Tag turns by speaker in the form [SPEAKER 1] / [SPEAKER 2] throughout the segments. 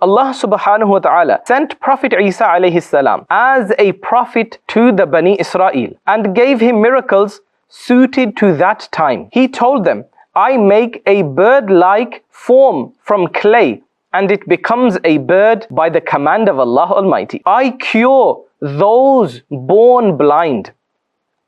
[SPEAKER 1] Allah subhanahu wa ta'ala sent Prophet Isa alayhi salam as a prophet to the Bani Israel and gave him miracles suited to that time. He told them, I make a bird-like form from clay and it becomes a bird by the command of Allah Almighty. I cure those born blind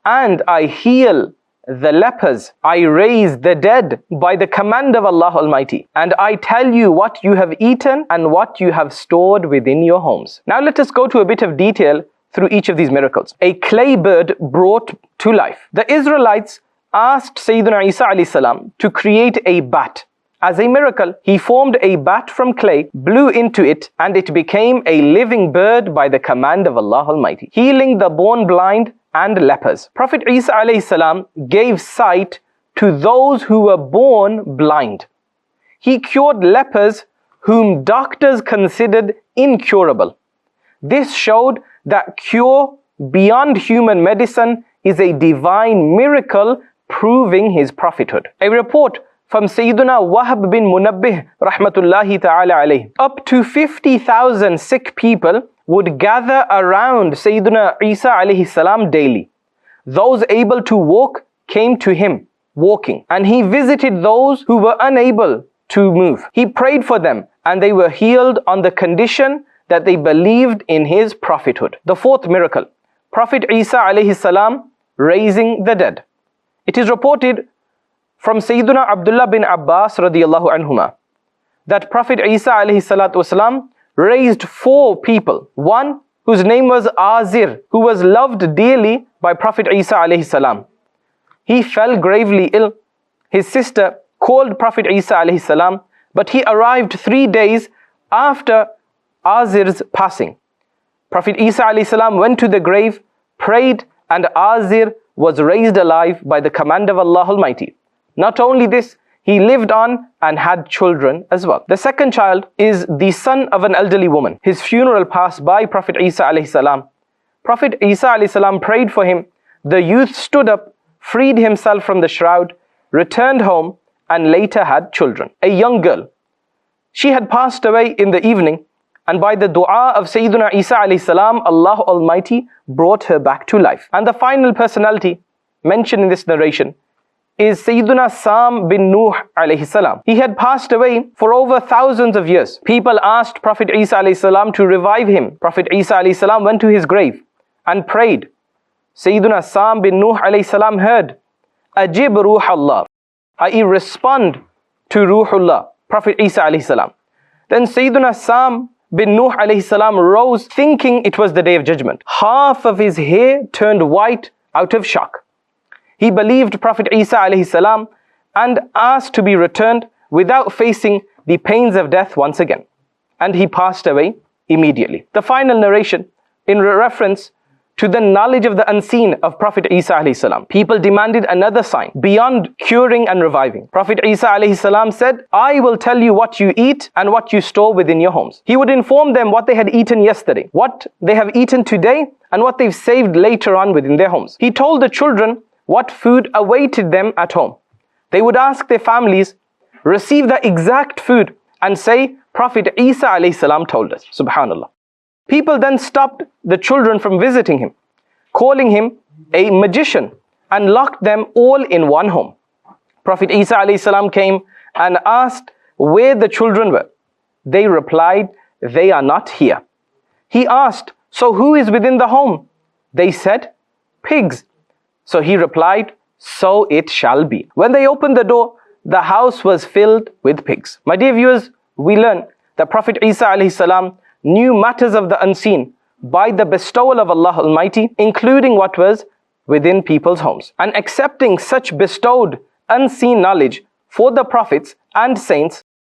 [SPEAKER 1] and I heal the lepers. I raise the dead by the command of Allah Almighty. And I tell you what you have eaten and what you have stored within your homes. Now let us go to a bit of detail through each of these miracles. A clay bird brought to life. The Israelites asked Sayyidunā Isa alayhi salam to create a bat. As a miracle, he formed a bat from clay, blew into it, and it became a living bird by the command of Allah Almighty, healing the born blind and lepers. Prophet Isa alayhi salam gave sight to those who were born blind. He cured lepers whom doctors considered incurable. This showed that cure beyond human medicine is a divine miracle proving his prophethood. A report from Sayyidunā Wahb bin Munabbih rahmatullahi ta'ala alayhi. Up to 50,000 sick people would gather around Sayyidunā Isa alayhi salam daily. Those able to walk came to him walking, and he visited those who were unable to move. He prayed for them and they were healed on the condition that they believed in his prophethood. The fourth miracle, Prophet Isa alayhi salam raising the dead. It is reported from Sayyidunā Abdullah bin Abbas radiyallahu anhuma that Prophet Isa alayhi salatu wasalam raised 4 people. One whose name was Azir, who was loved dearly by Prophet Isa alayhi salam. He fell gravely ill. His sister called Prophet Isa alayhi salam, but he arrived 3 days after Azir's passing. Prophet Isa alayhi salam went to the grave, prayed, and Azir was raised alive by the command of Allah Almighty. Not only this, he lived on and had children as well. The second child is the son of an elderly woman. His funeral passed by Prophet Isa alayhi salam. Prophet Isa alayhi salam prayed for him. The youth stood up, freed himself from the shroud, returned home, and later had children. A young girl. She had passed away in the evening, and by the dua of Sayyidunā Isa alayhi salam, Allah Almighty brought her back to life. And the final personality mentioned in this narration is Sayyidunā Sam bin Nuh alayhi salam. He had passed away for over thousands of years. People asked Prophet Isa alayhi salam to revive him. Prophet Isa alayhi salam went to his grave and prayed. Sayyidunā Sam bin Nuh alayhi salam heard, Ajib Ruh Allah, i.e. respond to Ruhullah, Prophet Isa alayhi salam. Then Sayyidunā Sam bin Nuh alayhi salam rose thinking it was the day of judgment. Half of his hair turned white out of shock. He believed Prophet Isa alayhi salam and asked to be returned without facing the pains of death once again. And he passed away immediately. The final narration in reference to the knowledge of the unseen of Prophet Isa alayhi salam. People demanded another sign beyond curing and reviving. Prophet Isa alayhi salam said, I will tell you what you eat and what you store within your homes. He would inform them what they had eaten yesterday, what they have eaten today, and what they've saved later on within their homes. He told the children what food awaited them at home. They would ask their families, receive the exact food, and say, Prophet Isa alayhi salam told us. Subhanallah. People then stopped the children from visiting him, calling him a magician, and locked them all in one home. Prophet Isa alayhi salam came and asked where the children were. They replied, they are not here. He asked, so who is within the home? They said, pigs. So he replied, so it shall be. When they opened the door, the house was filled with pigs. My dear viewers, we learn that Prophet Isa alayhi salam knew matters of the unseen by the bestowal of Allah Almighty, including what was within people's homes. And accepting such bestowed unseen knowledge for the prophets and saints